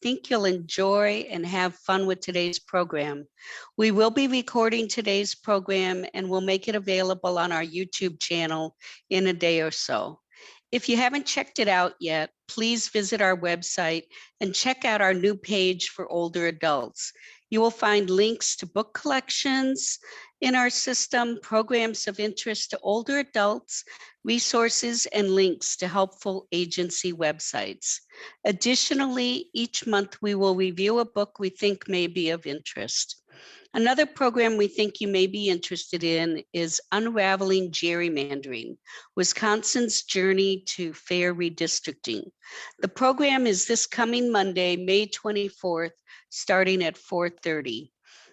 think you'll enjoy and have fun with today's program. We will be recording today's program and we'll make it available on our YouTube channel in a day or so. If you haven't checked it out yet, please visit our website and check out our new page for older adults. You will find links to book collections in our system, programs of interest to older adults, resources, and links to helpful agency websites. Additionally, each month we will review a book we think may be of interest. Another program we think you may be interested in is Unraveling Gerrymandering, Wisconsin's Journey to Fair Redistricting. The program is this coming Monday, May 24th, starting at 4:30.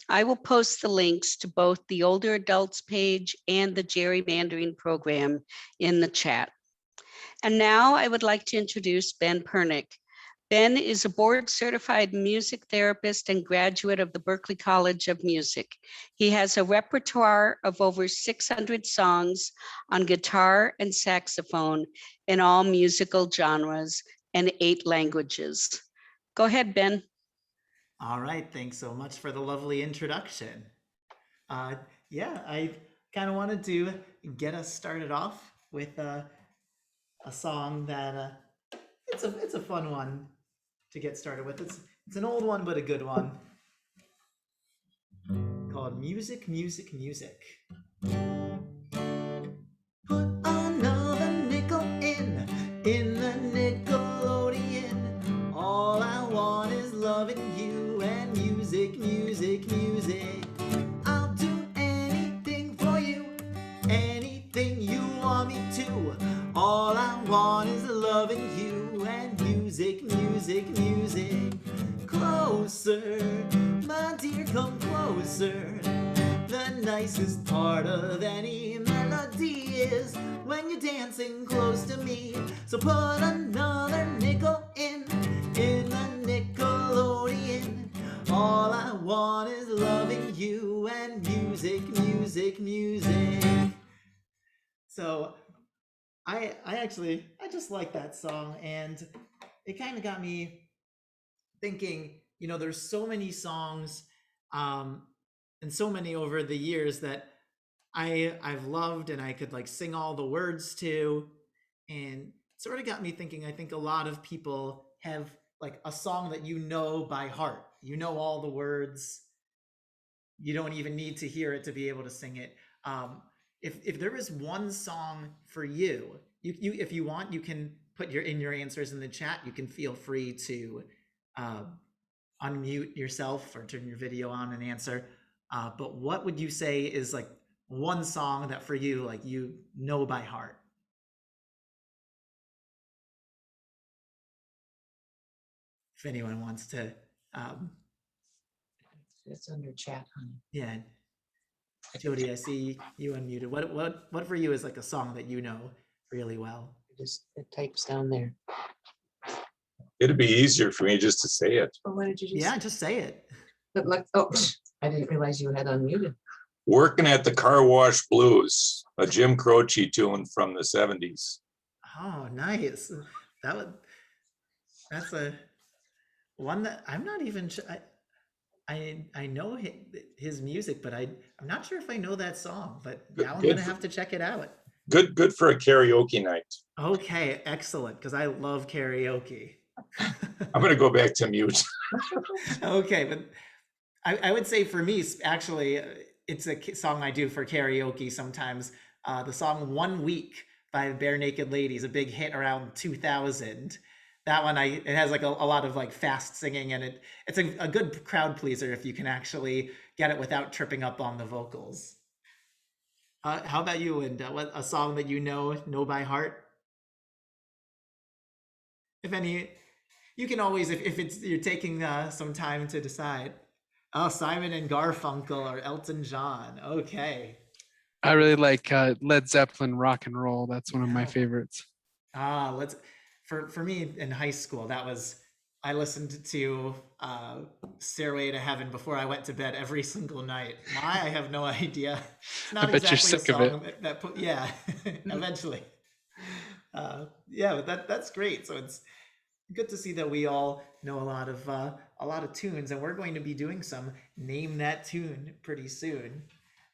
I will post the links to both the older adults page and the gerrymandering program in the chat. And now I would like to introduce Ben Pernick. Ben is a board-certified music therapist and graduate of the Berklee College of Music. He has a repertoire of over 600 songs on guitar and saxophone in all musical genres and 8 languages. Go ahead, Ben. All right, thanks so much for the lovely introduction. Yeah, I kind of wanted to get us started off with a song that it's a fun one to get started with. It's an old one, but a good one, called Music, Music, Music. Put another nickel in the Nickelodeon. All I want is loving you and music, music, music. I'll do anything for you, anything you want me to. All I want is loving you and music, music, music. Closer, my dear, come closer. The nicest part of any melody is when you're dancing close to me. So put another nickel in the Nickelodeon. All I want is loving you and music, music, music. So I just like that song, and it kind of got me thinking, there's so many songs and so many over the years that I've loved and I could like sing all the words to, and sort of got me thinking, I think a lot of people have like a song that by heart. You know all the words. You don't even need to hear it to be able to sing it. If there is one song for you, if you want, you can put your answers in the chat. You can feel free to unmute yourself or turn your video on and answer. But what would you say is like one song that for you, like by heart? If anyone wants to. It's under chat, honey. Yeah. Jody, I see you unmuted. What for you is like a song that you know really well? It types down there. It'd be easier for me just to say it. Well, what did you just? Yeah, just say it. But look, I didn't realize you had unmuted. Working at the Car Wash Blues, a Jim Croce tune from the 70s. Oh, nice. That's a one that I'm not even sure. I know his music, but I'm not sure if I know that song. But now I'm gonna have to check it out. Good for a karaoke night. Okay, excellent. Because I love karaoke. I'm gonna go back to mute. Okay, but I would say for me, actually, it's a song I do for karaoke sometimes. The song "1 Week" by the Bare Naked Ladies, a big hit around 2000. That one, it has like a lot of like fast singing, and it's a good crowd pleaser if you can actually get it without tripping up on the vocals. How about you, Linda? What a song that you know by heart? If any, you can always, if you're taking some time to decide. Oh, Simon and Garfunkel or Elton John. Okay. I really like Led Zeppelin rock and roll. That's one of my favorites. For me in high school, I listened to Stairway to Heaven before I went to bed every single night. Why? I have no idea. It's not I bet exactly you're sick of it. Yeah, eventually. Yeah, but that's great. So good to see that we all know a lot of tunes, and we're going to be doing some Name That Tune pretty soon.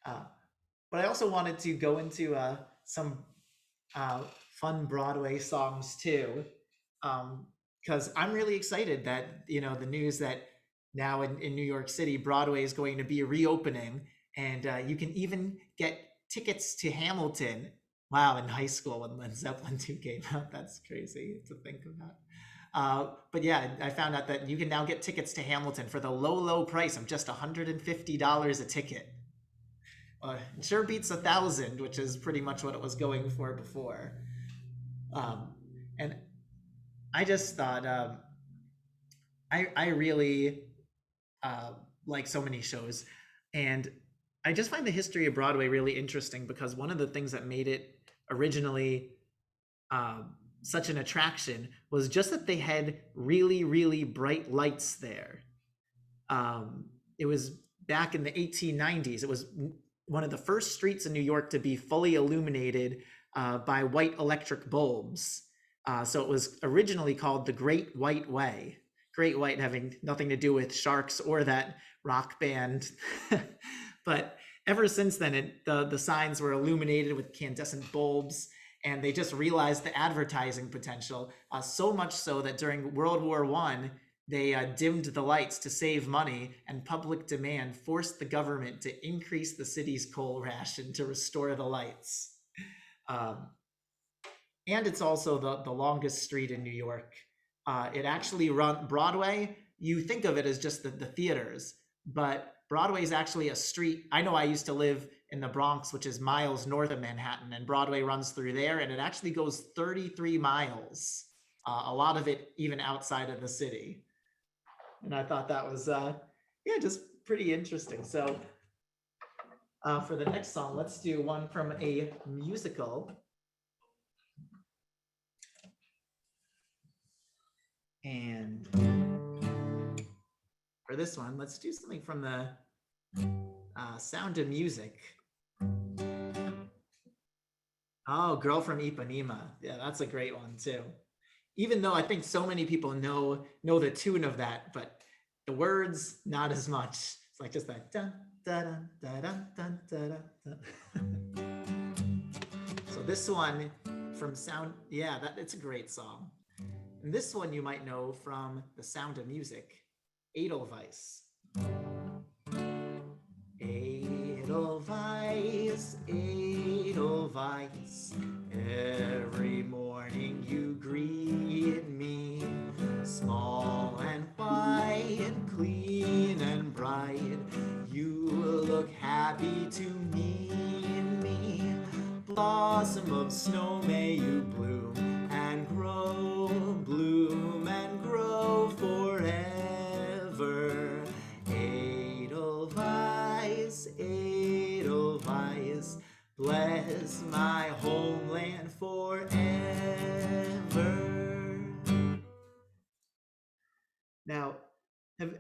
But I also wanted to go into some fun Broadway songs too, because I'm really excited that the news that now in New York City, Broadway is going to be reopening, and you can even get tickets to Hamilton. Wow, in high school when Led Zeppelin 2 came out, that's crazy to think about. But yeah, I found out that you can now get tickets to Hamilton for the low price of just $150 a ticket. It sure beats 1,000, which is pretty much what it was going for before. And I just thought I really like so many shows, and I just find the history of Broadway really interesting, because one of the things that made it originally such an attraction was just that they had really bright lights there. It was back in the 1890s. It was one of the first streets in New York to be fully illuminated by white electric bulbs. So it was originally called the Great White Way. Great White having nothing to do with sharks or that rock band. But ever since then, the signs were illuminated with incandescent bulbs, and they just realized the advertising potential, so much so that during World War I, they dimmed the lights to save money, and public demand forced the government to increase the city's coal ration to restore the lights. And it's also the longest street in New York. It actually Broadway, you think of it as just the theaters, but Broadway is actually a street. I know I used to live in the Bronx, which is miles north of Manhattan, and Broadway runs through there, and it actually goes 33 miles, a lot of it even outside of the city. And I thought that was, just pretty interesting. So for the next song, let's do one from a musical. And for this one, let's do something from the Sound of Music. Oh, Girl from Ipanema. Yeah, that's a great one too. Even though I think so many people know the tune of that, but the words, not as much. It's like just that dun dun dun dun dun dun dun. So this one from Sound, it's a great song. And this one you might know from The Sound of Music, Edelweiss. Edelweiss, Edelweiss, every morning you greet me, small and white, clean and bright, you look happy to meet me, blossom of snow may you bloom and grow, bloom and grow forever. Edelweiss, Edelweiss, bless my homeland forever. Now,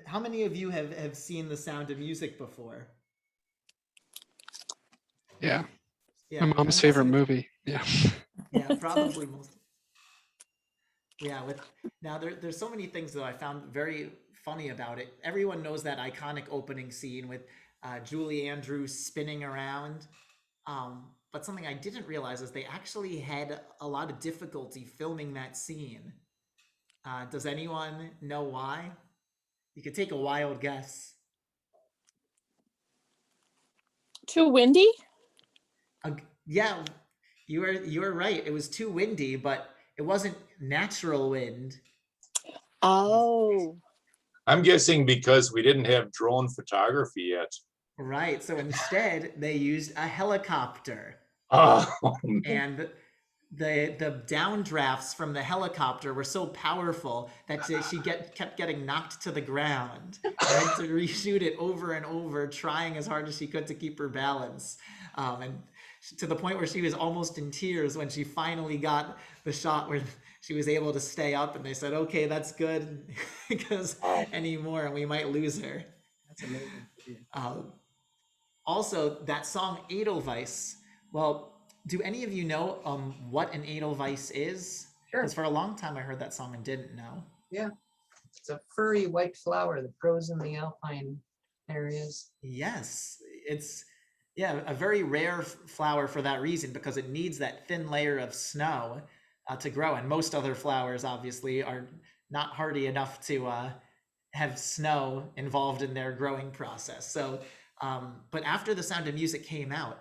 how many of you have seen The Sound of Music before? Yeah. Yeah, My mom's favorite movie. Yeah. Yeah, probably most. Yeah, there's so many things that I found very funny about it. Everyone knows that iconic opening scene with Julie Andrews spinning around. But something I didn't realize is they actually had a lot of difficulty filming that scene. Does anyone know why? You could take a wild guess. Too windy? Yeah, you were right. It was too windy, but it wasn't natural wind. Oh. I'm guessing because we didn't have drone photography yet. Right. So instead, they used a helicopter. Oh, And the downdrafts from the helicopter were so powerful that she kept getting knocked to the ground. I had to reshoot it over and over, trying as hard as she could to keep her balance. And to the point where she was almost in tears when she finally got the shot where she was able to stay up, and they said, okay, that's good, because anymore and we might lose her. That's amazing. Also, that song Edelweiss, well, do any of you know what an Edelweiss is? Sure. Because for a long time I heard that song and didn't know. It's a furry white flower that grows in the alpine areas. Yes, it's a very rare flower for that reason, because it needs that thin layer of snow to grow, and most other flowers obviously are not hardy enough to have snow involved in their growing process. So, but after The Sound of Music came out,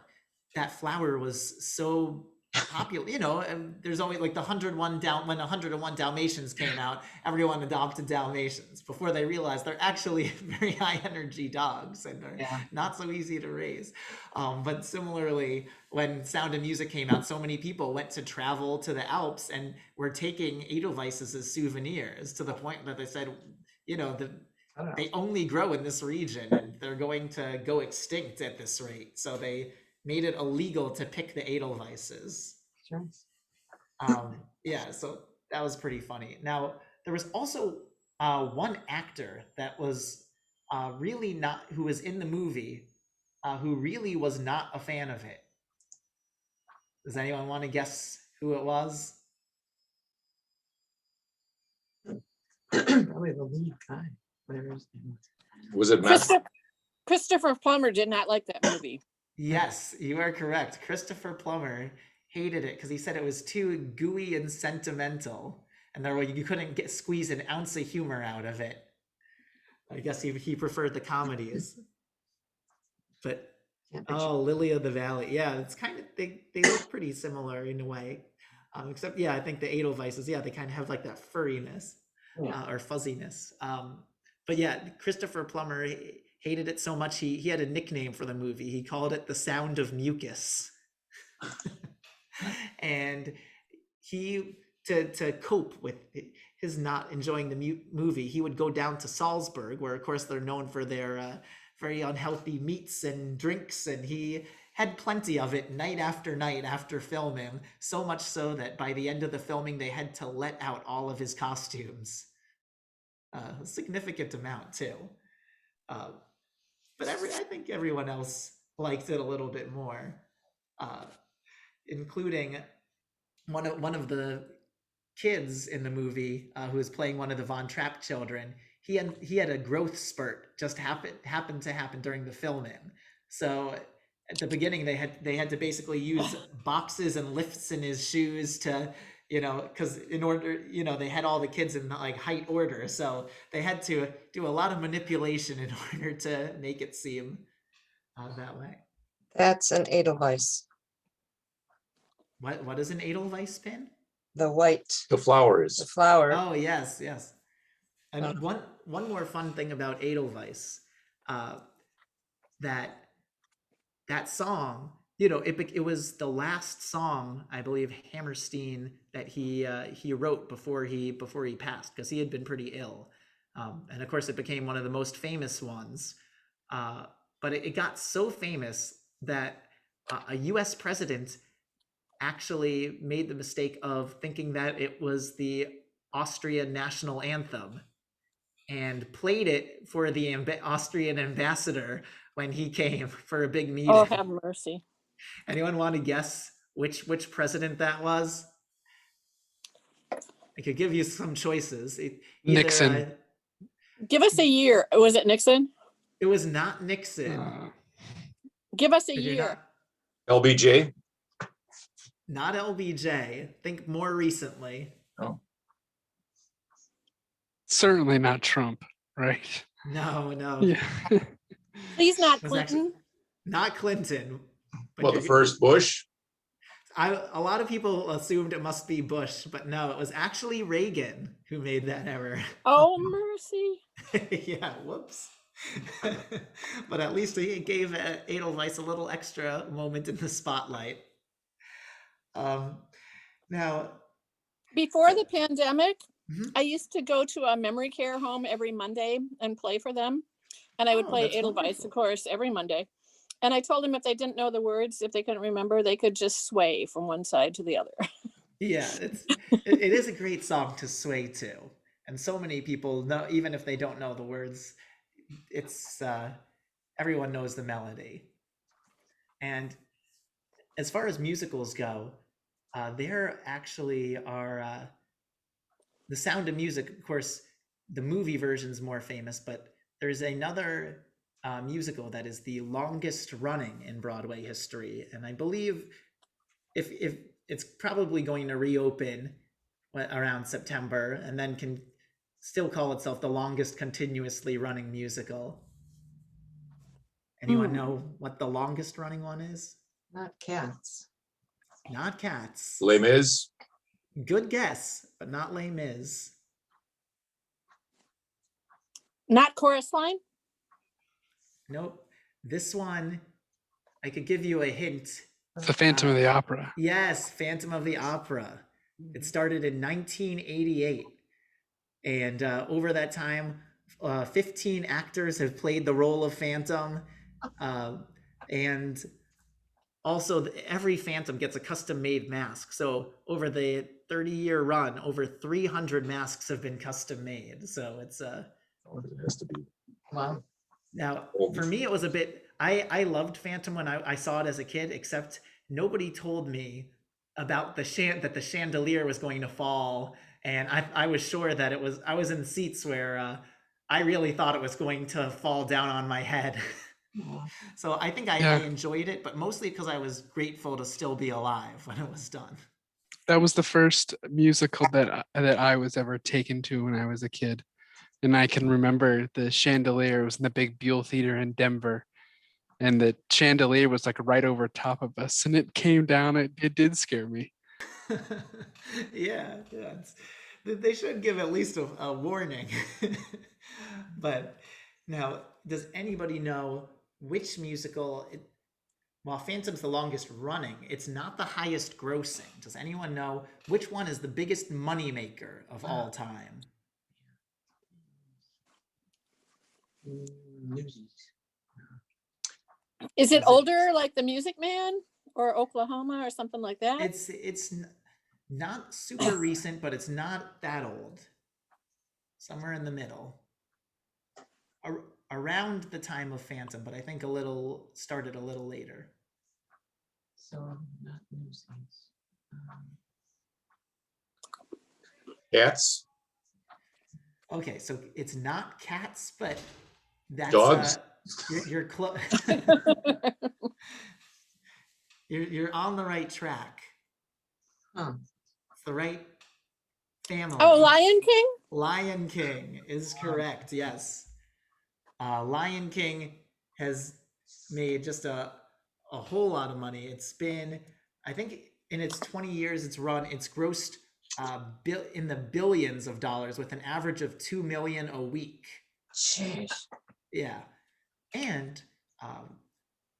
that flower was so popular. And there's always like the 101 when 101 Dalmatians came out, everyone adopted Dalmatians before they realized they're actually very high energy dogs and are not so easy to raise. But similarly, when Sound of Music came out, so many people went to travel to the Alps and were taking Edelweisses as souvenirs, to the point that they said, they only grow in this region and they're going to go extinct at this rate. So they made it illegal to pick the Edelweisses. Sure. So that was pretty funny. Now, there was also one actor that was really not, who was in the movie, who really was not a fan of it. Does anyone want to guess who it was? Probably the lead guy, whatever his name was. Was it Matt? Christopher Plummer did not like that movie. Yes, you are correct. Christopher Plummer hated it because he said it was too gooey and sentimental, and you couldn't squeeze an ounce of humor out of it. I guess he preferred the comedies. But Lily of the Valley, it's kind of, they look pretty similar in a way, except I think the Edelweisses, they kind of have like that furriness or fuzziness. But Christopher Plummer hated it so much he had a nickname for the movie. He called it The Sound of Mucus. And he, to cope with his not enjoying the movie, he would go down to Salzburg, where of course they're known for their very unhealthy meats and drinks, and he had plenty of it night after filming, so much so that by the end of the filming they had to let out all of his costumes. A significant amount too. But I think everyone else liked it a little bit more, including one of the kids in the movie who was playing one of the Von Trapp children. He had a growth spurt just happened to happen during the filming. So at the beginning they had to basically use boxes and lifts in his shoes to, because in order, they had all the kids in like height order, so they had to do a lot of manipulation in order to make it seem that way. That's an Edelweiss. What is an Edelweiss pin? The white, The flowers. the flower. Oh yes. And one more fun thing about Edelweiss, that song, it was the last song, I believe, Hammerstein, that he wrote before he passed, because he had been pretty ill, and of course it became one of the most famous ones. But it got so famous that a U.S. president actually made the mistake of thinking that it was the Austrian national anthem and played it for the Austrian ambassador when he came for a big meeting. Oh, have mercy. Anyone want to guess which president that was? I could give you some choices. Nixon. Give us a year. Was it Nixon? It was not Nixon. Give us a Did you year. LBJ. Not LBJ. Think more recently. Certainly not Trump, right? No. Yeah. Please not Was actually- Clinton. Not Clinton. But Well, the first Bush. a lot of people assumed it must be Bush, but no, it was actually Reagan who made that error. Oh, mercy. Yeah, whoops. But at least he gave Edelweiss a little extra moment in the spotlight. Now, Before the pandemic, Mhm. I used to go to a memory care home every Monday and play for them. And I would Oh, play that's Edelweiss, wonderful. of course, every Monday. And I told them if they didn't know the words, if they couldn't remember, they could just sway from one side to the other. yeah, it is a great song to sway to, and so many people know, even if they don't know the words. It's everyone knows the melody. And as far as musicals go, there actually are The Sound of Music, of course, the movie version is more famous, but there's another musical that is the longest running in Broadway history, and I believe if it's probably going to reopen around September, and then can still call itself the longest continuously running musical. Anyone know what the longest running one is? Not Cats. Not Cats. Les Mis? Good guess, but not Les Mis. Not Chorus Line? Nope. This one, I could give you a hint. The Phantom of the Opera. Yes, Phantom of the Opera. It started in 1988. And over that time, 15 actors have played the role of Phantom. And also, every Phantom gets a custom-made mask. So over the 30-year run, over 300 masks have been custom-made. So it's It has to be. Wow. now for me, it was a bit. I loved Phantom when I saw it as a kid, except nobody told me about that the chandelier was going to fall, and I was sure that it was. I was in seats where I really thought it was going to fall down on my head. So I think I enjoyed it, but mostly because I was grateful to still be alive when it was done. That was the first musical that I was ever taken to when I was a kid. And I can remember the chandelier was in the big Buell Theater in Denver. And the chandelier was like right over top of us, and it came down. It did scare me. Yeah. They should give at least a warning. But now, does anybody know which musical? While Phantom's the longest running, it's not the highest grossing. Does anyone know which one is the biggest moneymaker of all time? Is it older, like The Music Man or Oklahoma or something like that? It's not super recent, but it's not that old. Somewhere in the middle. Around the time of Phantom, but I think started a little later. So not nuisance. Cats? Okay, so it's not Cats, but that's Dogs? You're close. You're on the right track. Huh. It's the right family. Oh, Lion King? Lion King is correct. Yes. Lion King has made just a whole lot of money. It's been, I think, in its 20 years it's run, it's grossed in the billions of dollars with an average of $2 million a week. Jeez. Yeah. And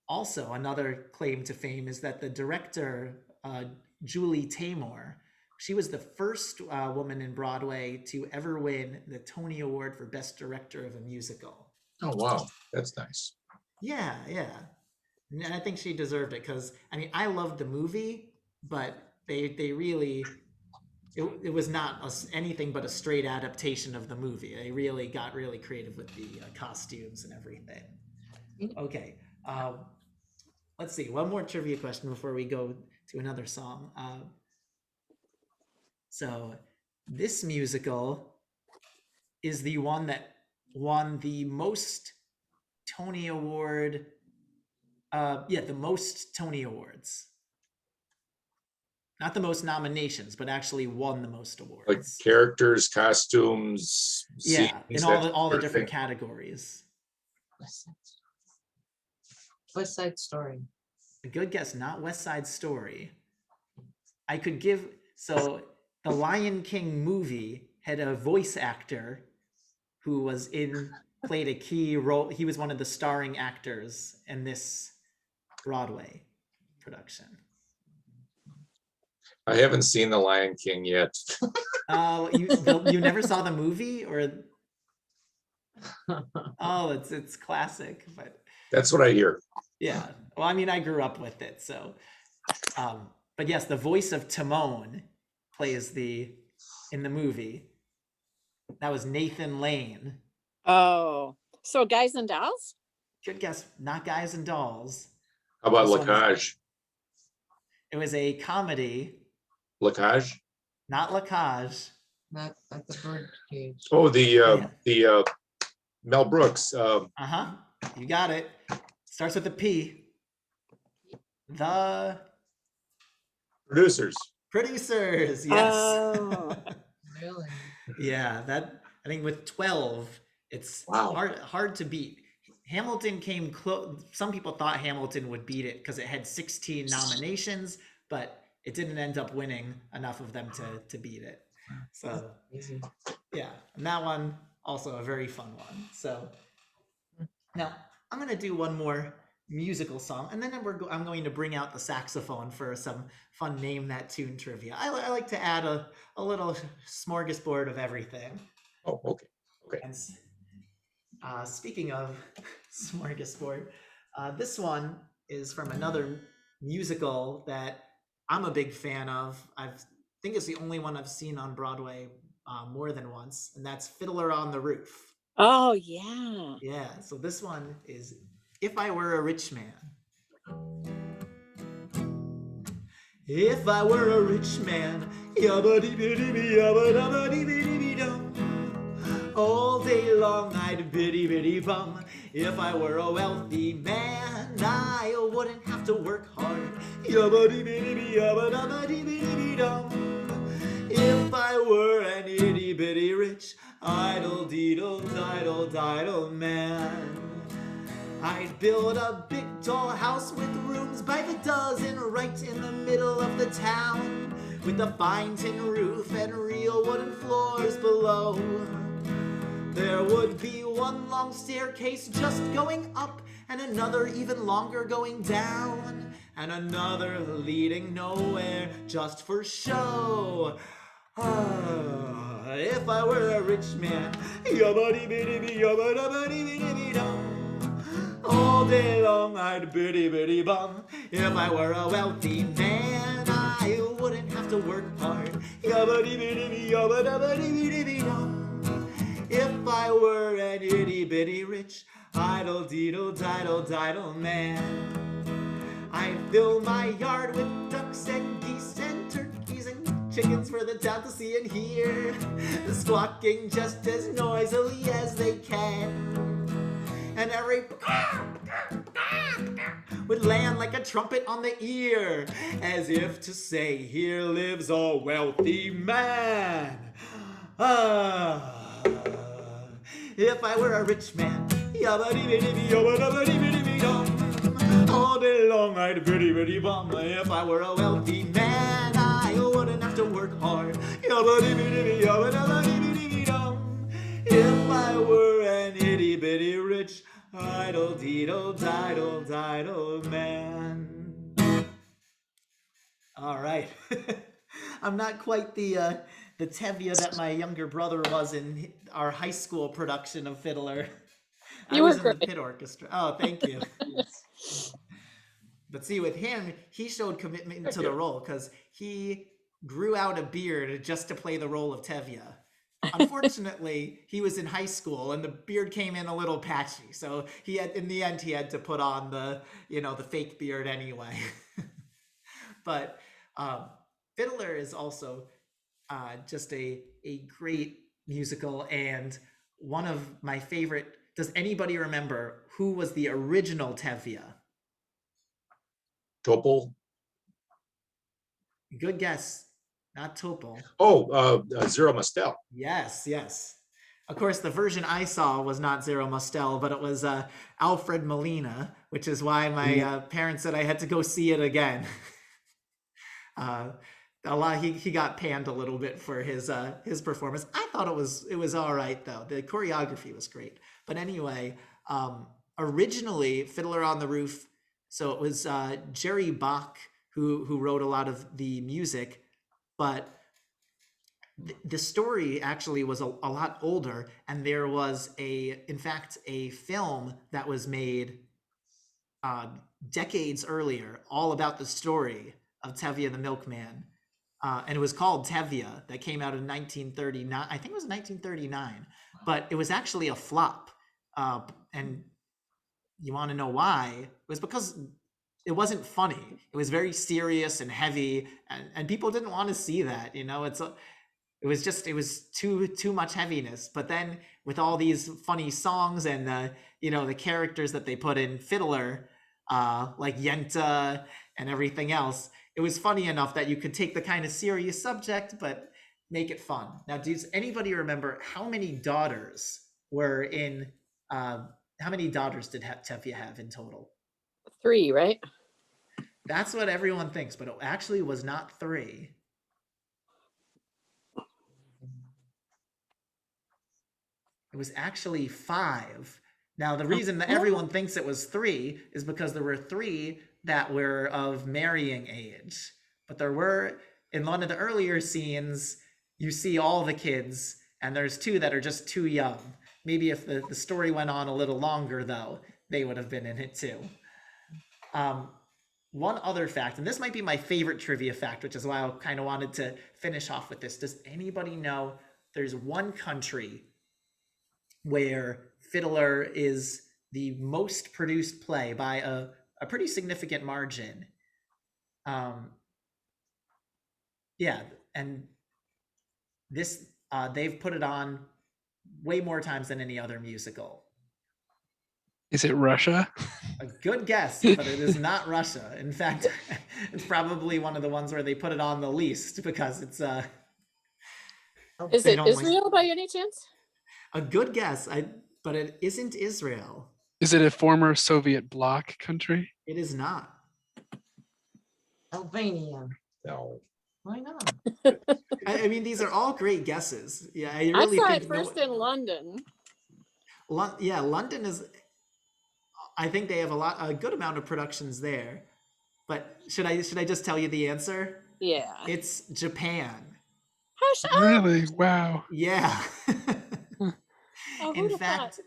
also another claim to fame is that the director, Julie Taymor, she was the first woman in Broadway to ever win the Tony Award for Best Director of a Musical. Oh, wow. That's nice. Yeah. And I think she deserved it because, I mean, I loved the movie, but they really, it was not anything but a straight adaptation of the movie. They really got really creative with the costumes and everything. Okay. Let's see. One more trivia question before we go to another song. So this musical is the one that won the most Tony Award. The most Tony Awards. Not the most nominations, but actually won the most awards. Like characters, costumes. Yeah, scenes, in all the sort of different thing. categories. West Side Story. A good guess, not West Side Story. I could give, so the Lion King movie had a voice actor who played a key role. He was one of the starring actors in this Broadway production. I haven't seen The Lion King yet. Oh, you never saw the movie, or? Oh, it's classic, but That's what I hear. yeah. Well, I mean, I grew up with it, so. But yes, the voice of Timon plays in the movie. That was Nathan Lane. Oh, so Guys and Dolls? Good guess, not Guys and Dolls. How about This one was- Lacage? It was a comedy, Lacage? not Lacage. Not the bird cage. Oh, Yeah. the Mel Brooks, Uh-huh. You got it. Starts with a P. The producers. producers. Yes. Oh. Really? Yeah, that I think with 12, it's Wow. hard to beat. Hamilton came close. Some people thought Hamilton would beat it because it had 16 nominations, but it didn't end up winning enough of them to beat it. So Easy. yeah, and that one also a very fun one. So now I'm gonna do one more musical song, and then I'm going to bring out the saxophone for some fun name that tune trivia. I like to add a little smorgasbord of everything. Oh, okay. And speaking of smorgasbord, this one is from another musical that I'm a big fan of. I think it's the only one I've seen on Broadway more than once, and that's Fiddler on the Roof. Oh, yeah. Yeah, so this one is If I Were a Rich Man. If I were a rich man, yabba-dee-bee-dee-bee-yabba-dabba-dee-bee-dee-dum. All day long I'd biddy-biddy-bum. If I were a wealthy man, I wouldn't have to work hard. Yabba-dee-bee-dee-bee-yabba-dabba-dee-bee-dee-dum. If I were an itty-bitty rich, idle-deedle-diddle-diddle man, I'd build a big tall house with rooms by the dozen right in the middle of the town, with a fine tin roof and real wooden floors below. There would be one long staircase just going up, and another even longer going down, and another leading nowhere just for show. If I were a rich man, yabba-dee-bee-dee-bee-yabba-dabba-dee-bee-dee-dum. All day long I'd biddy-biddy-bum. If I were a wealthy man, I wouldn't have to work hard. Yabba-dee-bee-dee-bee-yabba-dabba-dee-bee-dee-dum. If I were an itty-bitty rich, idle-deedle-diddle-diddle man, I'd fill my yard with ducks and geese and turkeys and chickens for the town to see and hear, squawking just as noisily as they can. And every would land like a trumpet on the ear, as if to say, here lives a wealthy man. If I were a rich man, yabba-dee-bee-dee-bee-yabba-dabba-dee-bee-dee-dum. All day long I'd biddy-biddy-bum. If I were a wealthy man, I wouldn't have to work hard. Yabba-dee-bee-dee-bee-yabba-dabba-dee-bee-dee-dum. If I were an itty-bitty rich, idle-deedle-diddle-diddle man. All right. I'm not quite the Tevye that my younger brother was in our high school production of Fiddler. I You was were in the great. pit orchestra. Oh, thank you. But see, with him, he showed commitment to the role because he grew out a beard just to play the role of Tevye. Unfortunately, he was in high school and the beard came in a little patchy. So in the end, he had to put on the fake beard anyway. But Fiddler is also just a great musical and one of my favorite. Does anybody remember who was the original Tevye? Topol. Good guess. Not Topol. Oh, Zero Mostel. Yes. Of course, the version I saw was not Zero Mostel, but it was Alfred Molina, which is why my parents said I had to go see it again. He got panned a little bit for his performance. I thought it was all right though. The choreography was great. But anyway, originally Fiddler on the Roof. So it was Jerry Bach who wrote a lot of the music, but the story actually was a lot older, and there was in fact a film that was made decades earlier, all about the story of Tevye the Milkman, and it was called Tevye. That came out in 1939. I think it was 1939, but it was actually a flop. And you want to know why? It was because it wasn't funny. It was very serious and heavy, and people didn't want to see that. it was too much heaviness. But then with all these funny songs and the characters that they put in Fiddler, like Yenta and everything else, it was funny enough that you could take the kind of serious subject but make it fun. Now, does anybody remember how many daughters were in? How many daughters did Tevye have in total? 3, right? That's what everyone thinks, but it actually was not 3. It was actually 5. Now, the reason that everyone thinks it was 3 is because there were 3 that were of marrying age. But there were, in one of the earlier scenes, you see all the kids, and there's 2 that are just too young. Maybe if the story went on a little longer, though, they would have been in it too. One other fact, and this might be my favorite trivia fact, which is why I kind of wanted to finish off with this. Does anybody know there's one country where Fiddler is the most produced play by a pretty significant margin? Yeah, and this they've put it on way more times than any other musical. Is it Russia? A good guess, but it is not Russia. In fact, it's probably one of the ones where they put it on the least because it's Is they it don't like- Israel by any chance? a good guess. But it isn't Israel. Is it a former Soviet bloc country? It is not. Albania. No. Why not? I mean, these are all great guesses. Yeah, I I really saw think it first in London. yeah, London is. I think they have a good amount of productions there. But should I just tell you the answer? Yeah. It's Japan. Hush up. Really? Wow. Yeah. Oh, In who'd have fact, thought?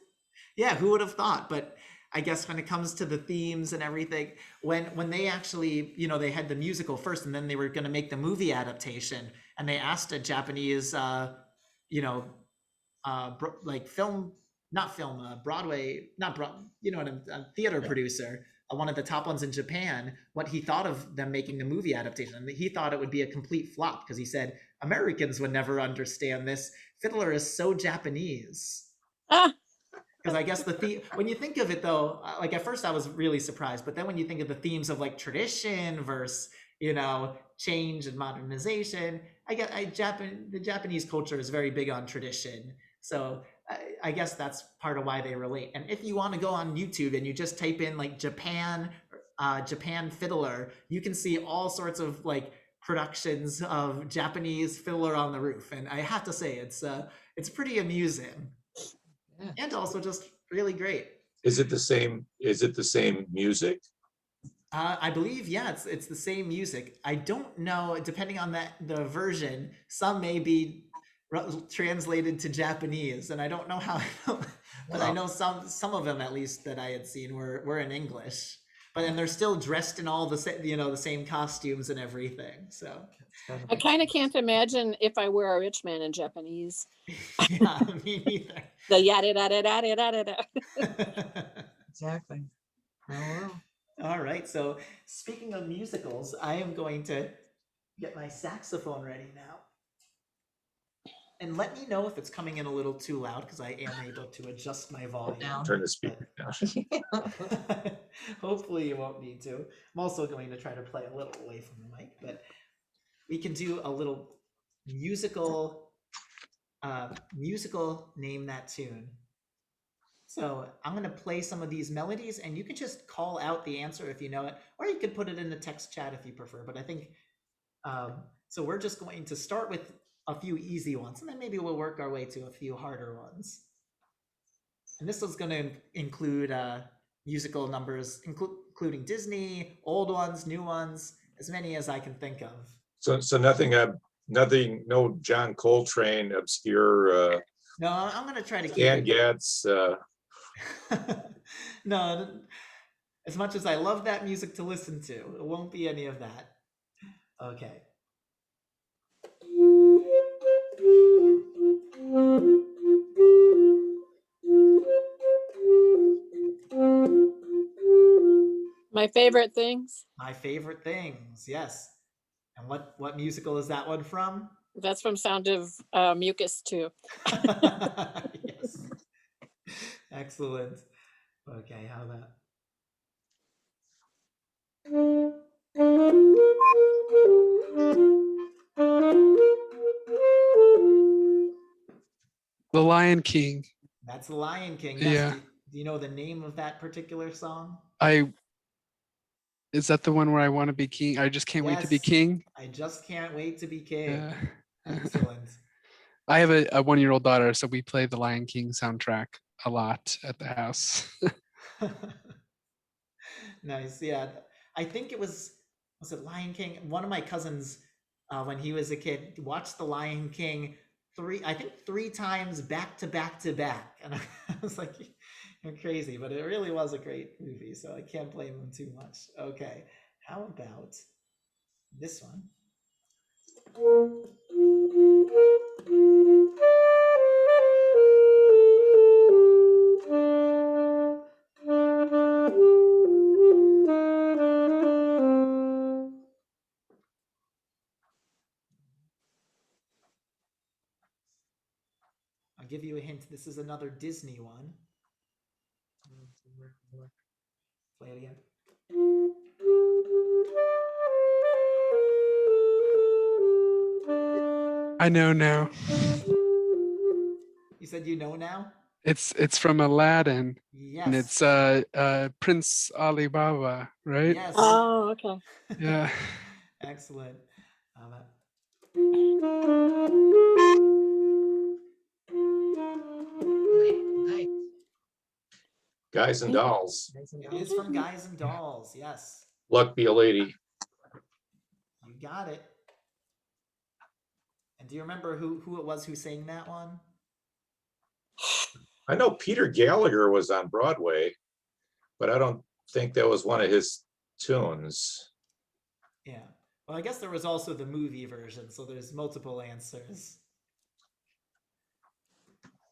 yeah, who would have thought? But I guess when it comes to the themes and everything, when they actually, they had the musical first, and then they were going to make the movie adaptation, and they asked a Japanese, like Broadway, a theater producer, one of the top ones in Japan, what he thought of them making the movie adaptation. And he thought it would be a complete flop because he said, Americans would never understand this. Fiddler is so Japanese. Ah, Because I guess when you think of it though, like at first I was really surprised, but then when you think of the themes of like tradition versus, change and modernization, the Japanese culture is very big on tradition. So I guess that's part of why they relate. And if you want to go on YouTube and you just type in like Japan Fiddler, you can see all sorts of like productions of Japanese Fiddler on the Roof. And I have to say, it's pretty amusing. And also just really great. Is it the same music? I believe, yeah, it's the same music. I don't know, depending on the version, some may be translated to Japanese, and I don't know how, but I know some of them at least that I had seen were in English. But then they're still dressed in all the same costumes and everything. So I kind of can't imagine if I were a rich man in Japanese. yeah, me neither. The yada da da da da da da. Exactly. Oh, well. All right. So speaking of musicals, I am going to get my saxophone ready now. And let me know if it's coming in a little too loud because I am able to adjust my volume. Down. Turn the speaker down. Hopefully you won't need to. I'm also going to try to play a little away from the mic, but we can do a little musical name that tune. So I'm going to play some of these melodies and you can just call out the answer if you know it, or you could put it in the text chat if you prefer. But I think, so we're just going to start with a few easy ones and then maybe we'll work our way to a few harder ones. And this is going to include musical numbers, including Disney, old ones, new ones, as many as I can think of. So nothing, no John Coltrane, obscure, No, I'm going to try to keep Stan it. Getz, No, as much as I love that music to listen to, it won't be any of that. Okay. My favorite things. My favorite things, yes. And what musical is that one from? That's from Sound of Mucus too. Yes. Excellent. Okay, how about? The Lion King. That's The Lion King. Yes. Yeah. Do you know the name of that particular song? Is that the one where I want to be king? I just can't wait to be Yes. king. I just can't wait to be king. Yeah. Excellent. I have a 1-year-old daughter, so we play the Lion King soundtrack a lot at the house. Nice. Yeah. I think it was it Lion King? One of my cousins, when he was a kid, watched the Lion King three times back to back to back. And I was like, you're crazy, but it really was a great movie, so I can't blame him too much. Okay. How about this one? I'll give you a hint. This is another Disney one. Play it again. I know now. You said you know now? It's from Aladdin, and Yes. it's Prince Alibaba, right? Yes. Oh, okay. Yeah. Excellent. How about- Nice. Guys and dolls. Nice and It is from Guys and Dolls. Yes. Luck be a lady. You got it. And do you remember who it was who sang that one? I know Peter Gallagher was on Broadway, but I don't think that was one of his tunes. Yeah. Well, I guess there was also the movie version, so there's multiple answers.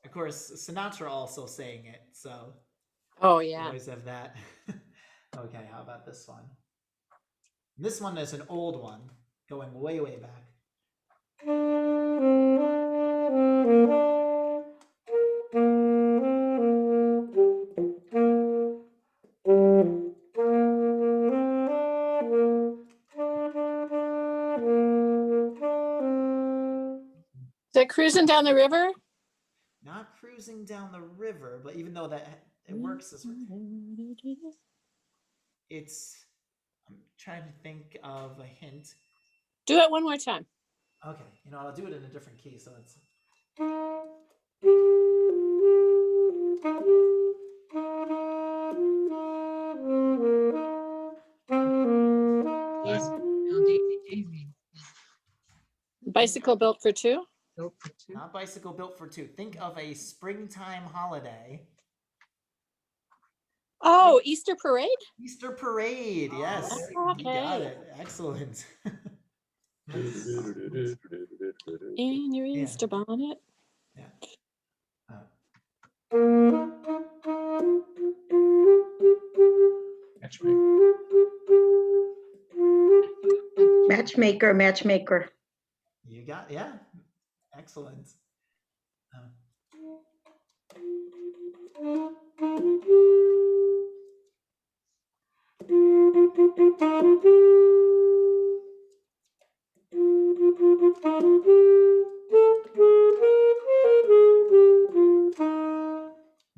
Of course, Sinatra also sang it, so Oh you yeah. always have that. Okay, how about this one? This one is an old one, going way, way back. Is that Cruising Down the River? Not Cruising Down the River, but even though that it works as it's, I'm trying to think of a hint. Do it one more time. Okay, I'll do it in a different key, so it's. Easy. Bicycle Built for Two. Built for two. Not Bicycle Built for Two. Think of a springtime holiday. Oh, Easter Parade. Easter Parade, yes. Oh, You got okay. it. Excellent. In your Yeah. Easter bonnet. Yeah. Matchmaker, matchmaker. You got, yeah. Excellent.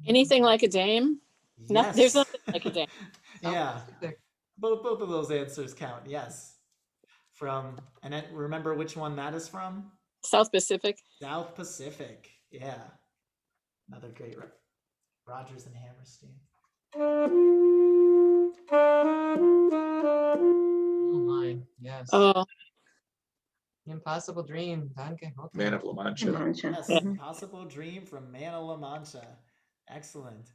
Anything Like a Dame. Yes. There's nothing like a dame. Yeah. Pacific. Both of those answers count. Yes. And then remember which one that is from? South Pacific. South Pacific. Yeah. Another great Rogers and Hammerstein. Oh my, yes. Oh, Impossible Dream, Don Quixote. Man of La Mancha. Mancha. Yes. Yeah. Impossible Dream from Man of La Mancha. Excellent.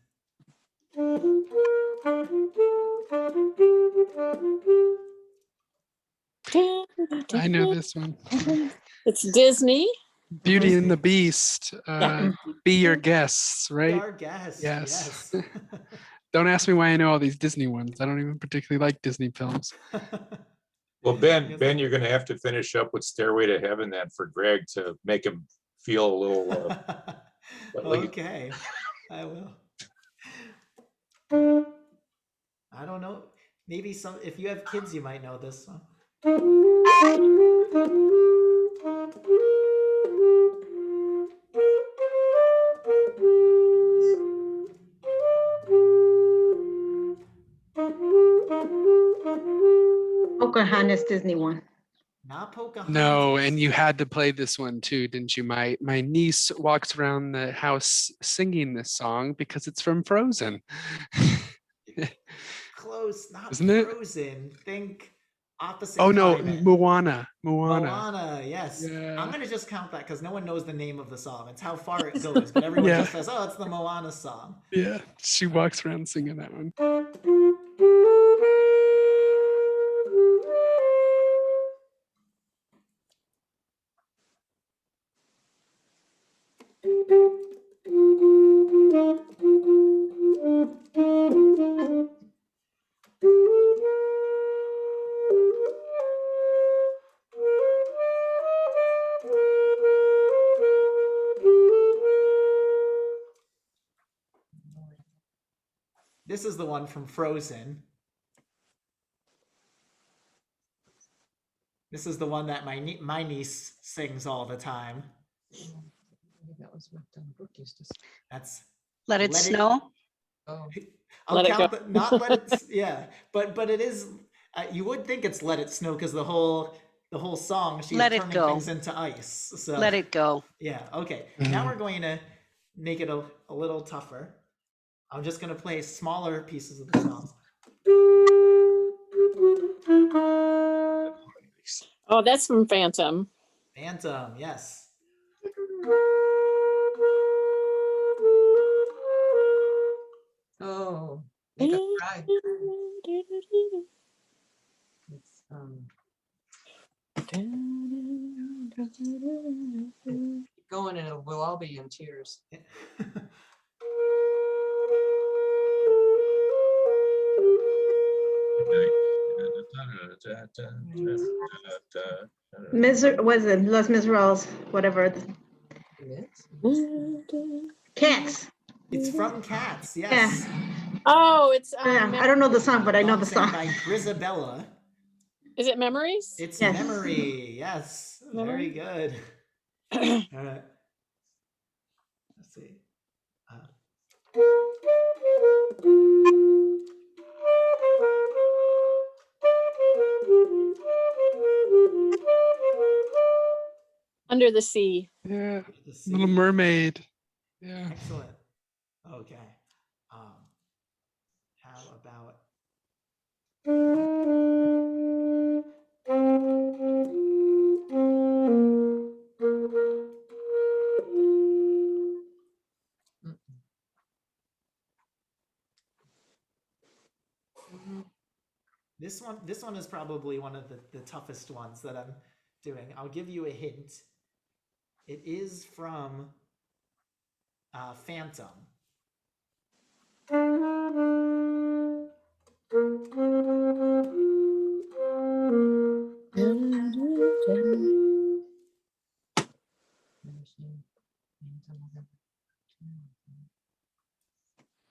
I know this one. It's Disney. Beauty and the Beast. Yeah. Be Your Guests, Be right? our guest. Yes. Yes. Don't ask me why I know all these Disney ones. I don't even particularly like Disney films. Well, Ben, you're gonna have to finish up with Stairway to Heaven then for Greg to make him feel a little, like- Okay, I will. I don't know. Maybe if you have kids, you might know this song. Pocahontas Disney one. Not Pocahontas. No, and you had to play this one too, didn't you? My niece walks around the house singing this song because it's from Frozen. Close, not Isn't it? Frozen. Think opposite. Oh no, climate. Moana. Moana, yes. Yeah. I'm gonna just count that because no one knows the name of the song. It's how far it goes, but everyone Yeah. just says, "Oh, it's the Moana song." Yeah, she walks around singing that one. This is the one from Frozen. This is the one that my niece sings all the time. That was what Brooke used to say. That's Let it Let It- snow. Oh, I'll Let It count Go. not let it. Yeah, but it is. You would think it's Let It Snow because the whole song she's Let It turning Go. things into ice. So Let it go. Yeah. Okay. Mhm. Now we're going to make it a little tougher. I'm just going to play smaller pieces of the song. Oh, that's from Phantom. Phantom. Yes. oh, make us cry. It's, keep going and we'll all be in tears. Was it Les Miserables? Whatever. Cats. It's from Cats. Yes. Oh, it's Yeah, I don't know the song, but I know the sang song. by Grisabella. Is it Memories? It's Yes. Memory. Yes. Very Memory? good. All right. Let's see. Under the Sea. Yeah, The Sea. Little Mermaid. Yeah. Excellent. Okay. How about this one? This one is probably one of the toughest ones that I'm doing. I'll give you a hint. It is from Phantom.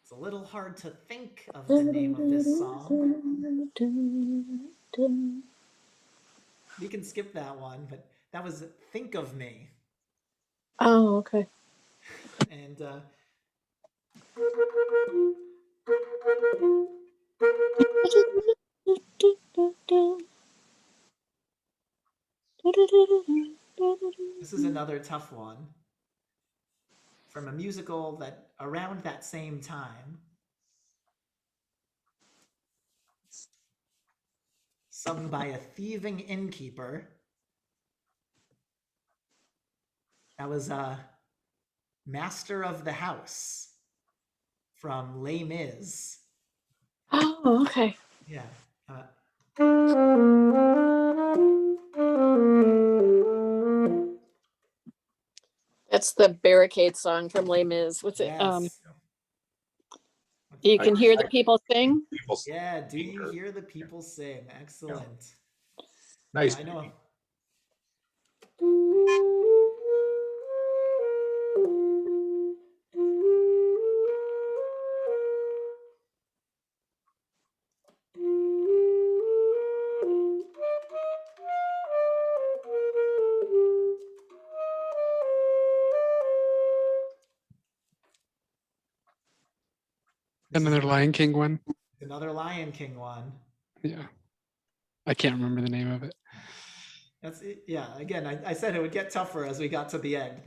It's a little hard to think of the name of this song. We can skip that one, but that was Think of Me. Oh, okay. And this is another tough one from a musical that around that same time, sung by a thieving innkeeper. That was Master of the House from Les Mis. Oh, okay. Yeah. That's the Barricade song from Les Mis. What's it? Yes. You can hear the people sing. Yeah, do you hear the people sing? Excellent. Nice. I know. This is Another Lion King one. another Lion King one. Yeah. I can't remember the name of it. That's it. Yeah. Again, I said it would get tougher as we got to the end.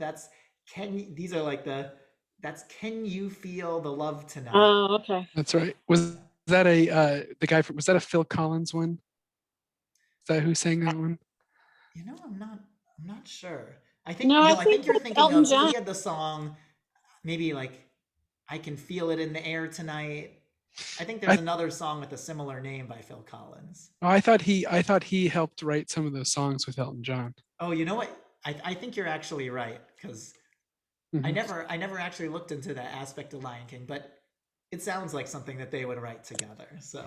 These are like that's Can You Feel the Love Tonight? Oh, okay. That's right. Was that was that a Phil Collins one? Is that who sang that one? You know, I'm not sure. I think No, no, I I think think you're that's thinking Elton of John. he had the song maybe like I Can Feel It in the Air Tonight. I think there's another song with a similar name by Phil Collins. Oh, I thought he helped write some of those songs with Elton John. Oh, you know what? I think you're actually right because I Mhm. never actually looked into that aspect of Lion King, but it sounds like something that they would write together. So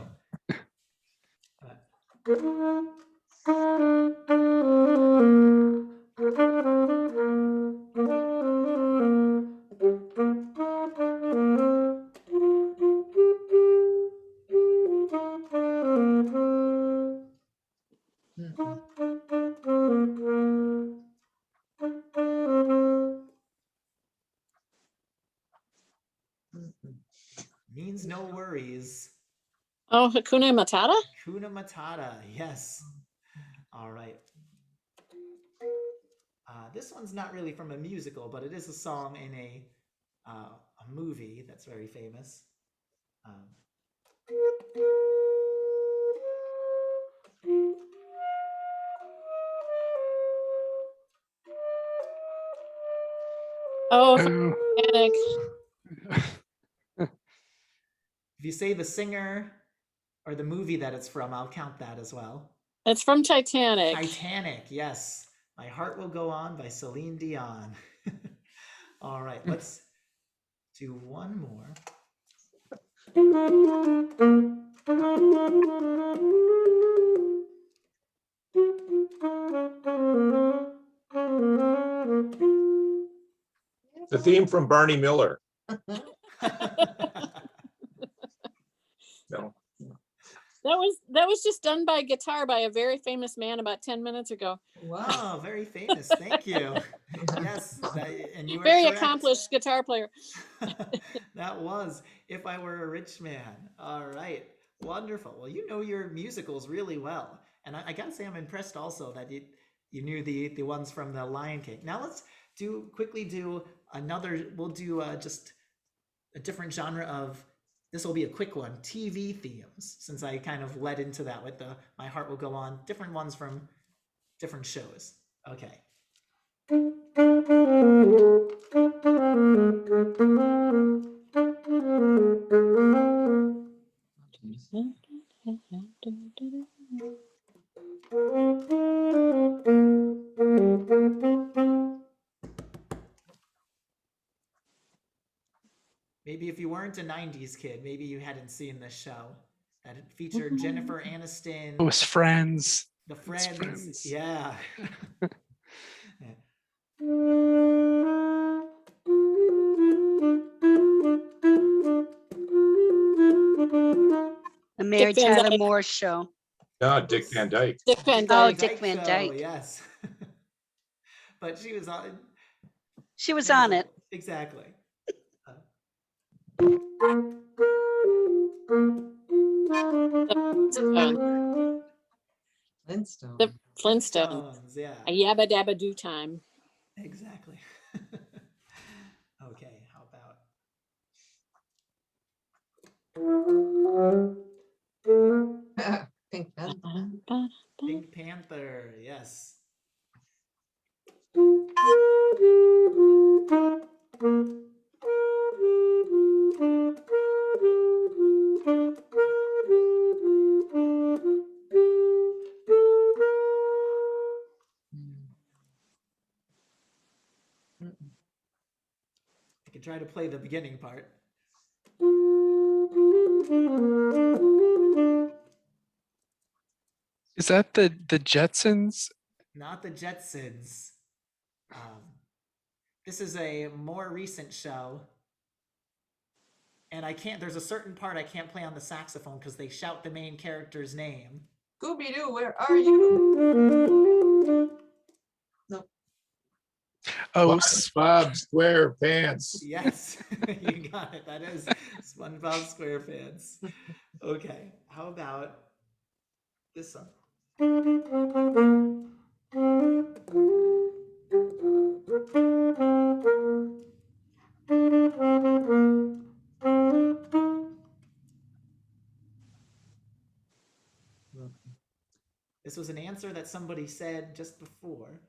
Mm-mm. Mm-mm. means no worries. Oh, Hakuna Matata? Kuna Matata, yes. All right. This one's not really from a musical, but it is a song in a movie that's very famous. Um, Oh, Oh. Titanic. if you say the singer or the movie that it's from, I'll count that as well. It's from Titanic. Titanic, yes. My Heart Will Go On by Celine Dion. All right, let's do one more. The theme from Barney Miller. No. That was just done by guitar by a very famous man about 10 minutes ago. Wow. Oh, very famous. Thank you. Yes, and you are Very correct. accomplished guitar player. That was If I Were a Rich Man. All right. Wonderful. Well, you know your musicals really well. And I gotta say I'm impressed also that you knew the ones from the Lion King. Now let's quickly do another, we'll do just a different genre of, this will be a quick one, TV themes, since I kind of led into that with the My Heart Will Go On, different ones from different shows. Okay. Maybe if you weren't a 90s kid, maybe you hadn't seen this show. That it featured Jennifer Aniston, It was Friends. the It's Friends. Friends. Yeah. The Mary Van Tyler Dyke. Moore Show. No, Dick Van Dyke. Dick Van Oh, Dyke. Dick Van Show, Dyke. yes. But she was on. She was on it. Exactly. Flintstone. The Flintstones. Flintstones, yeah. A yabba dabba do time. Exactly. Okay, how about Pink Panther. Pink Panther? Yes. Mm-mm. I could try to play the beginning part. Is that the Jetsons? Not the Jetsons. This is a more recent show. And there's a certain part I can't play on the saxophone because they shout the main character's name. Scooby-Doo, where are you? No. Oh, Bob SquarePants. Yes, you got it. That is SpongeBob SquarePants. Okay, how about this one? This was an answer that somebody said just before.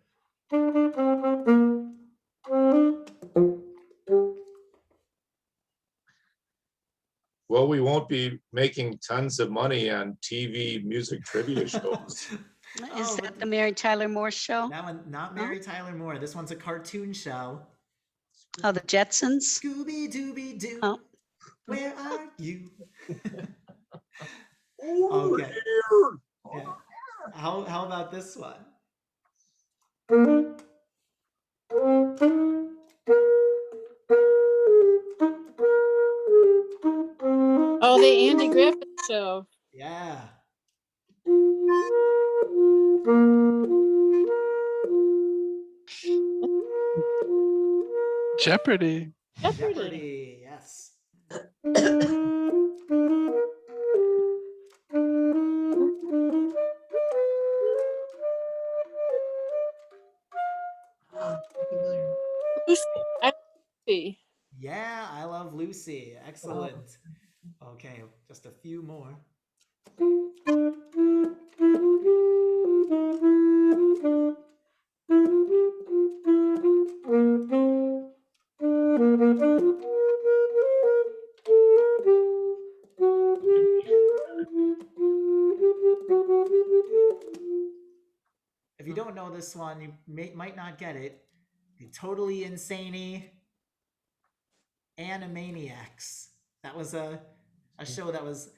Well, we won't be making tons of money on TV music trivia shows. Is that the Mary Tyler Moore Show? That one, not Mary Tyler Moore. This one's a cartoon show. Oh, the Jetsons? Scooby Dooby Doo, Oh. where are you? Over Okay. here. Yeah. How about this one? Oh, the Andy Griffith Show. Yeah. Jeopardy. Jeopardy. Yes. Lucy. Lucy. Yeah, I Love Lucy. Excellent. Okay, just a few more. If you don't know this one, you might not get it. The Totally Insane Animaniacs. That was a show that was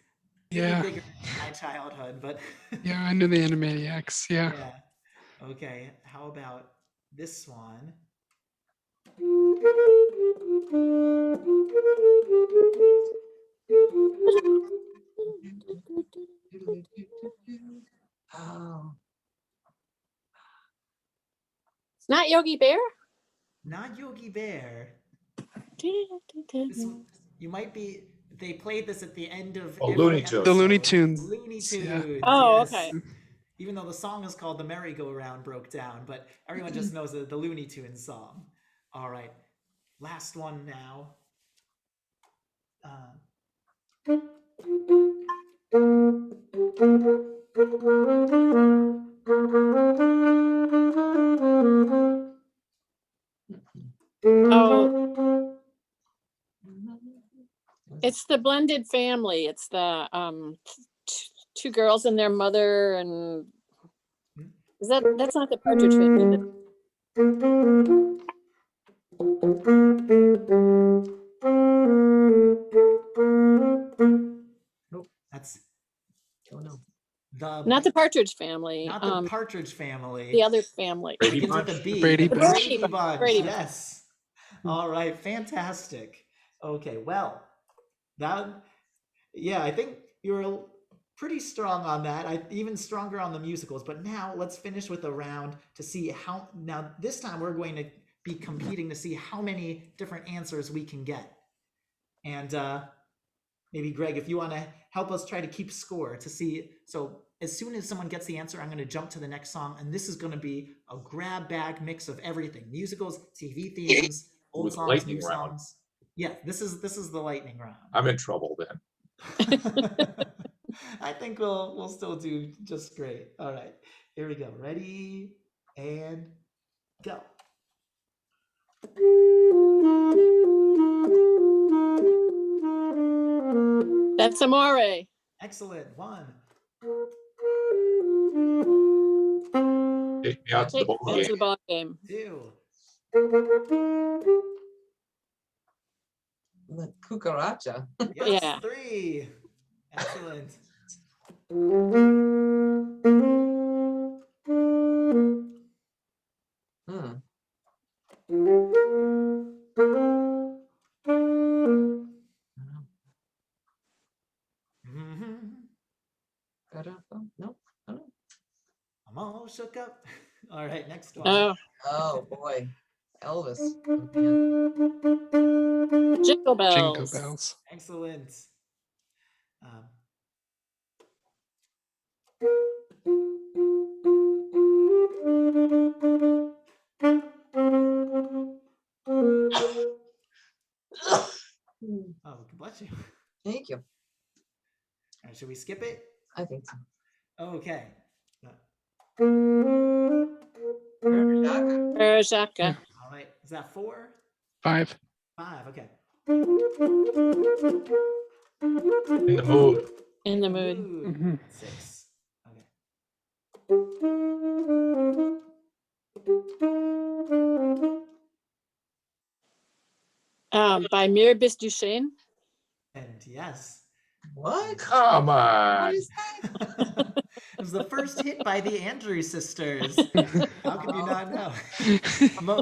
Yeah. bigger in my childhood, but Yeah, I knew the Animaniacs. Yeah. yeah. Okay, how about this one? Oh, It's not Yogi Bear? Not Yogi Bear. You might be. They played this at the end of Oh, every Looney Tunes. The Looney episode. Tunes. Looney Tunes. Yeah. Oh, yes. okay. Even though the song is called "The Merry-Go-Round Broke Down," but everyone just knows the Looney Tunes song. All right, last one now. Oh, it's the blended family. It's the two girls and their mother, and that's not the Partridge Family. Nope, that's oh no. Not the Partridge Family. Not the Partridge Family. The other family. Brady Begins with Bunch? a B. Brady The Bunch. Brady Bunch. Brady Bunch. Yes. All right. Fantastic. Okay. Well, I think you're pretty strong on that. Even stronger on the musicals. But now let's finish with a round to see how. Now this time we're going to be competing to see how many different answers we can get. And maybe Greg, if you want to help us try to keep score to see. So as soon as someone gets the answer, I'm going to jump to the next song. And this is going to be a grab bag mix of everything. Musicals, TV themes, old With songs, lightning new round. songs. Yeah, this is the lightning round. I'm in trouble then. I think we'll still do just great. All right, here we go. Ready and go. That's Amore. Excellent. One. Take me out to the ball That's game. the ball game. Two. The cucaracha. Yes, Yeah. three. Excellent. Hmm. Nope. I'm all shook up. All right, next one. Oh, Oh, boy. Elvis. Oh, man. Jingle Jingle bells. bells. Excellent. Um, Hmm. oh, bless you. Thank you. All right, should we skip it? I think so. Okay. Berjaka. Yeah. All right. Is that 4? 5. 5. Okay. In the mood. In the mood. Mhm. 6. Okay. By Mirabis Duchesne. And yes. What? Come What on. is that? It was the first hit by the Andrews sisters. How could you not know?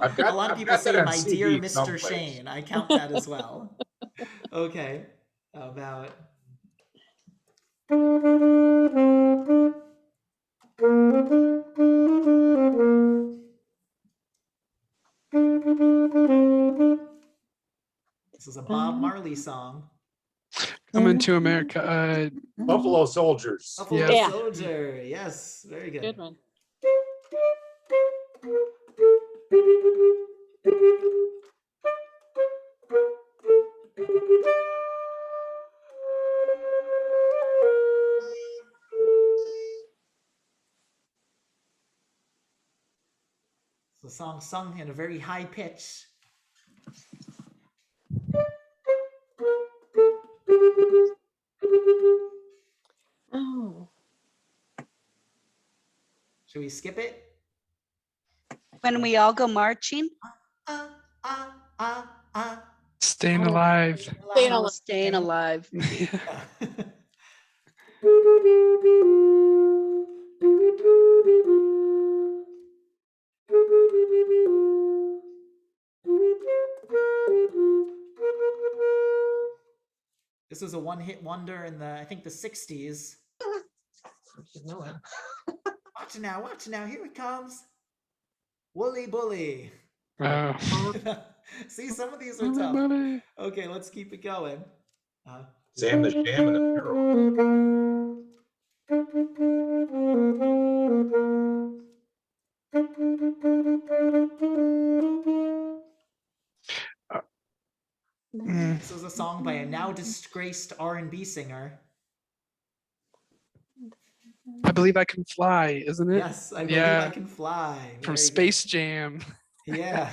I've A lot of I've people got that say, on my dear CD Mr. someplace. Shane. I count that as well. Okay. How about this is a Bob Marley song. Coming to America. Buffalo Soldiers. Buffalo Yeah. Soldier. Yes, very good. Good one. It's a song sung in a very high pitch. Oh. Should we skip it? When we all go marching, Ah, ah, ah, ah. Staying Oh. alive. Staying oh, alive. staying alive. Yeah. This was a one-hit wonder in I think the 60s. You should know it. Watch it now, here it comes. Wooly Bully. Oh. See, some of these are tough. Money. Okay, let's keep it going. Sam the Sham and the Pharaoh. This was a song by a now disgraced R&B singer. I believe I can fly, isn't it? Yes, I believe Yeah. I can fly. From Very Space Jam. good. Yeah.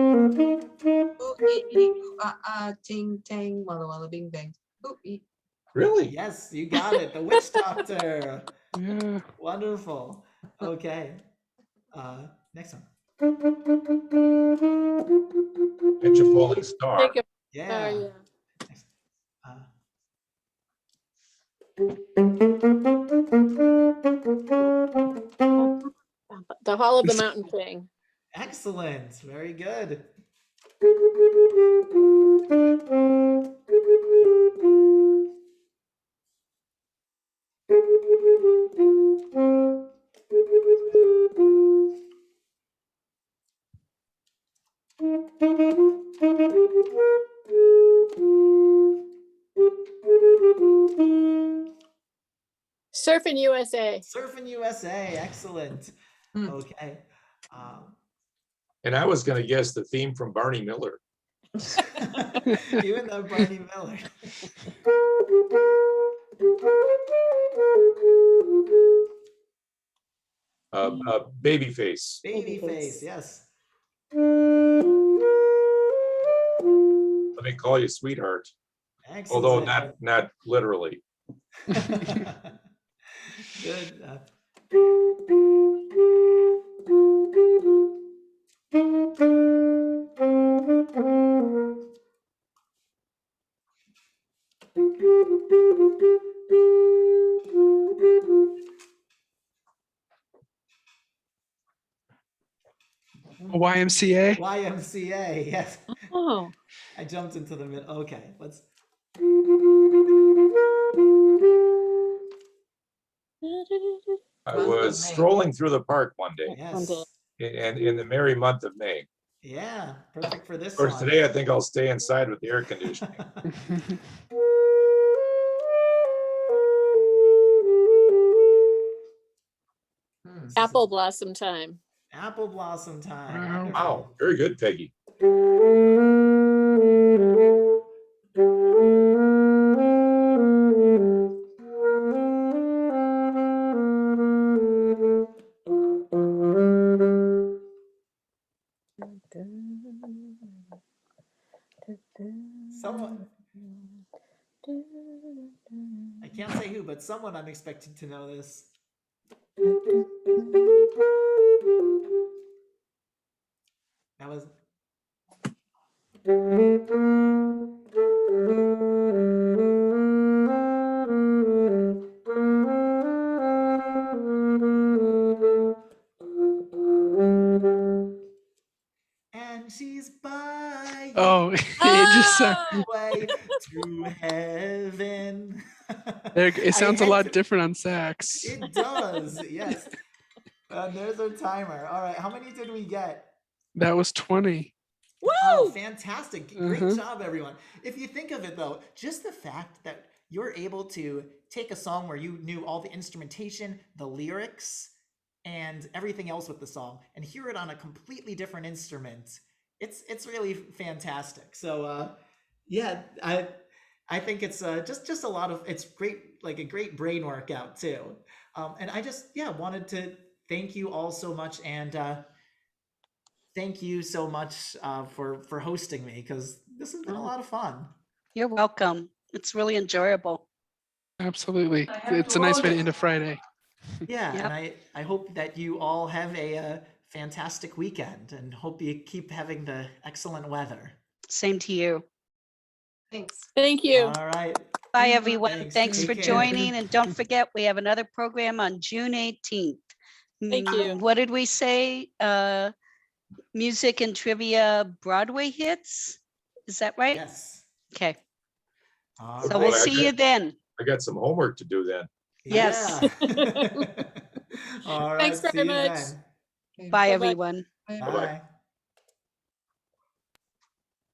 Ooh, ee, ooh, ting, tang, walla, walla, bing, bang. Ooh, ee. Really? Yes, you got it. The Witch Doctor. Yeah. Wonderful. Okay. Next one. Catch a falling star. Take a, Yeah. yeah. Next. Uh, The Hall of the Mountain King. excellent. Very good. Surfing USA. Surfing USA. Excellent. Hmm. Okay. And I was going to guess the theme from Barney Miller. Even though Barney Miller. Babyface. Babyface. Yes. Let me call you sweetheart. Excellent. Although not literally. Good. YMCA. YMCA, yes. Oh, I jumped into the middle. Okay, let's. I Month of was May. strolling through the park one day, One day. Yes. and in the merry month of May. Yeah, perfect for this Of course, song. today I think I'll stay inside with the air conditioning. Hmm. Apple blossom time. Apple blossom time. Wow. Wonderful. Wow, very good, Peggy. Someone, I can't say who, but someone I'm expecting to know this. That was. And she's by Oh, it just Oh, way to heaven. there. It I sounds a had lot to- different on sax. It does, yes. There's our timer. All right, how many did we get? That was 20. Oh, woo! fantastic. Great Mhm. job, everyone. If you think of it, though, just the fact that you're able to take a song where you knew all the instrumentation, the lyrics, and everything else with the song, and hear it on a completely different instrument, it's really fantastic. So, yeah, I think it's just a lot of, it's great, like a great brain workout too. And I just, yeah, wanted to thank you all so much, and thank you so much for hosting me, because this has been a Oh. lot of fun. You're welcome. It's really enjoyable. Absolutely. It's a nice way to end a Friday. Yeah, Yep. and I hope that you all have a fantastic weekend, and hope you keep having the excellent weather. Same to you. Thanks. Thank you. All right. Bye, everyone. Thanks. Thanks Take for care. joining. And don't forget, we have another program on June 18th. Thank you. What did we say? Music and trivia Broadway hits? Is that right? Yes. Okay. All So right. we'll Boy, I see you then. I got some homework to do then. Yes. Yeah. All right. Thanks very See you much. then. Okay. Bye, Bye-bye. everyone. Bye. Bye.